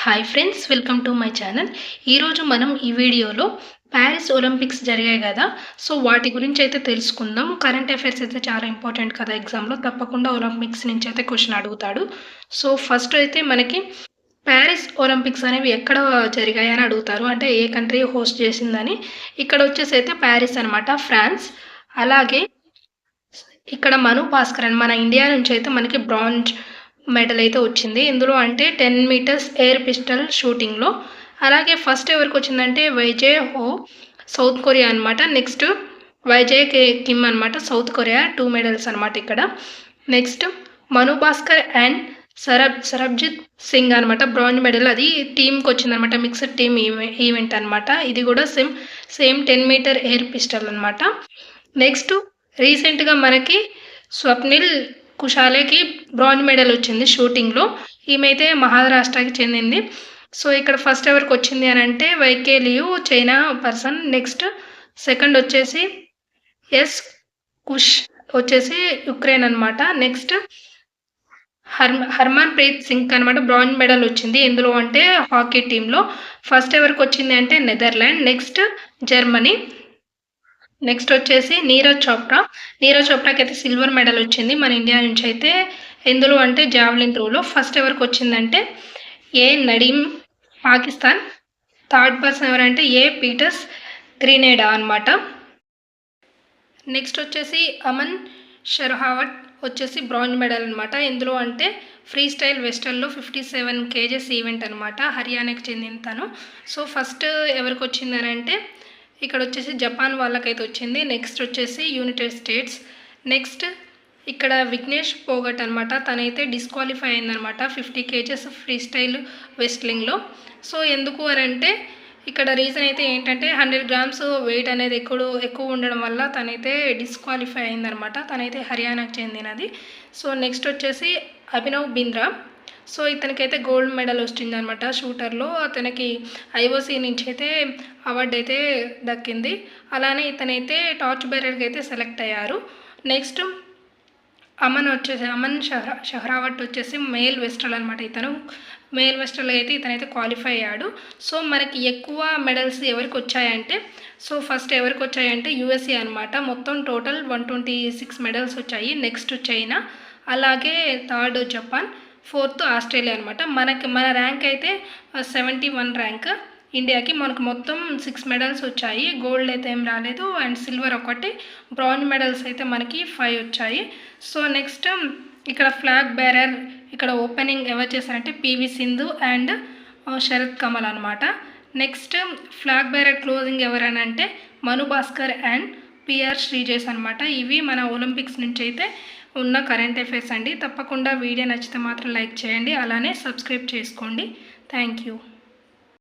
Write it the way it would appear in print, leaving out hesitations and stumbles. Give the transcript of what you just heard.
Hi friends, welcome to my channel. ఈరోజు మనం ఈ వీడియోలో ప్యారిస్ ఒలింపిక్స్ జరిగాయి కదా. సో వాటి గురించి అయితే తెలుసుకుందాం. కరెంట్ అఫైర్స్ అయితే చాలా ఇంపార్టెంట్ కదా, ఎగ్జామ్లో తప్పకుండా ఒలింపిక్స్ నుంచి అయితే క్వశ్చన్ అడుగుతాడు. సో ఫస్ట్ అయితే మనకి ప్యారిస్ ఒలింపిక్స్ అనేవి ఎక్కడ జరిగాయి అని అడుగుతారు, అంటే ఏ కంట్రీ హోస్ట్ చేసిందని. ఇక్కడ వచ్చేసి అయితే ప్యారిస్ అనమాట, ఫ్రాన్స్. అలాగే ఇక్కడ మను భాస్కర్ అని మన ఇండియా నుంచి అయితే మనకి బ్రాంజ్ మెడల్ అయితే వచ్చింది. ఇందులో అంటే 10 మీటర్స్ ఎయిర్ పిస్టల్ షూటింగ్లో. అలాగే ఫస్ట్ ఎవరికి వచ్చిందంటే వైజే హో, సౌత్ కొరియా అనమాట. నెక్స్ట్ వైజే కిమ్ అనమాట, సౌత్ కొరియా. 2 మెడల్స్ అనమాట ఇక్కడ. Next Manu Bhaker and Sarabjit Singh అనమాట, బ్రాంజ్ మెడల్. అది టీంకి వచ్చిందనమాట, మిక్స్డ్ టీమ్ ఈవెంట్ అనమాట. ఇది కూడా సేమ్ 10 మీటర్ ఎయిర్ పిస్టల్ అనమాట. నెక్స్ట్ రీసెంట్గా మనకి స్వప్నిల్ కుషాలేకి బ్రాంజ్ మెడల్ వచ్చింది షూటింగ్లో. ఈమె అయితే మహారాష్ట్రకి చెందింది. సో ఇక్కడ ఫస్ట్ ఎవరికి వచ్చింది అని అంటే Y K Liu, China person. Next second వచ్చేసి ఎస్ కుష్ వచ్చేసి యుక్రెయిన్ అనమాట. నెక్స్ట్ హర్మన్ ప్రీత్ సింగ్ అనమాట, బ్రాంజ్ మెడల్ వచ్చింది. ఇందులో అంటే హాకీ టీంలో. ఫస్ట్ ఎవరికి వచ్చింది అంటే నెదర్లాండ్. Next Germany. నెక్స్ట్ వచ్చేసి నీరజ్ చోప్రాకి అయితే సిల్వర్ మెడల్ వచ్చింది మన ఇండియా నుంచి అయితే. ఇందులో అంటే జావ్లిన్ త్రోలో. ఫస్ట్ ఎవరికి వచ్చిందంటే ఏ నడీమ్, పాకిస్తాన్. థర్డ్ పర్సన్ ఎవరంటే ఏ పీటర్స్, గ్రీనేడా అనమాట. నెక్స్ట్ వచ్చేసి అమన్ షెర్హావత్ వచ్చేసి బ్రాంజ్ మెడల్ అనమాట. ఇందులో అంటే ఫ్రీ స్టైల్ వెస్టర్న్లో 57 kgs ఈవెంట్ అనమాట, హర్యానాకి చెందిన తను. సో ఫస్ట్ ఎవరికి వచ్చిందని అంటే ఇక్కడ వచ్చేసి జపాన్ వాళ్ళకైతే వచ్చింది. నెక్స్ట్ వచ్చేసి యునైటెడ్ స్టేట్స్. నెక్స్ట్ ఇక్కడ విఘ్నేష్ పోగట్ అనమాట, తనైతే డిస్క్వాలిఫై అయిందనమాట 50 kgs ఫ్రీ స్టైల్ వెస్ట్లింగ్లో. సో ఎందుకు అని అంటే ఇక్కడ రీజన్ అయితే ఏంటంటే 100 grams వెయిట్ అనేది ఎక్కువ ఉండడం వల్ల తనైతే డిస్క్వాలిఫై అయిందనమాట. తనైతే హర్యానాకు చెందినది. సో నెక్స్ట్ వచ్చేసి అభినవ్ బింద్రా. సో ఇతనికైతే గోల్డ్ మెడల్ వచ్చింది అనమాట షూటర్లో. అతనికి ఐఓసీ నుంచి అయితే అవార్డు అయితే దక్కింది. అలానే ఇతనైతే టార్చ్ బేరర్కి అయితే సెలెక్ట్ అయ్యారు. నెక్స్ట్ అమన్ షెహ్రావత్ వచ్చేసి మేల్ వెస్టర్ల్ అనమాట. ఇతను మేల్ వెస్టర్ల్ అయితే ఇతనైతే క్వాలిఫై అయ్యాడు. సో మనకి ఎక్కువ మెడల్స్ ఎవరికి వచ్చాయంటే, సో ఫస్ట్ ఎవరికి వచ్చాయంటే యూఎస్ఏ అనమాట. మొత్తం టోటల్ 126 మెడల్స్ వచ్చాయి. నెక్స్ట్ చైనా, అలాగే థర్డ్ జపాన్, ఫోర్త్ ఆస్ట్రేలియా అనమాట. మన ర్యాంక్ అయితే 71 ర్యాంక్ ఇండియాకి. మనకు మొత్తం 6 మెడల్స్ వచ్చాయి. గోల్డ్ అయితే ఏం రాలేదు, అండ్ సిల్వర్ ఒకటి. బ్రాంజ్ మెడల్స్ అయితే మనకి 5 వచ్చాయి. సో నెక్స్ట్ ఇక్కడ ఫ్లాగ్ బేరర్ ఇక్కడ ఓపెనింగ్ ఎవరు చేశారంటే పివి సింధు అండ్ శరత్ కమల్ అనమాట. నెక్స్ట్ ఫ్లాగ్ బేరర్ క్లోజింగ్ ఎవరనంటే మను భాస్కర్ అండ్ పిఆర్ శ్రీజేష్ అనమాట. ఇవి మన ఒలింపిక్స్ నుంచి అయితే ఉన్న కరెంట్ అఫైర్స్ అండి. తప్పకుండా వీడియో నచ్చితే మాత్రం లైక్ చేయండి, అలానే సబ్స్క్రైబ్ చేసుకోండి. Thank you.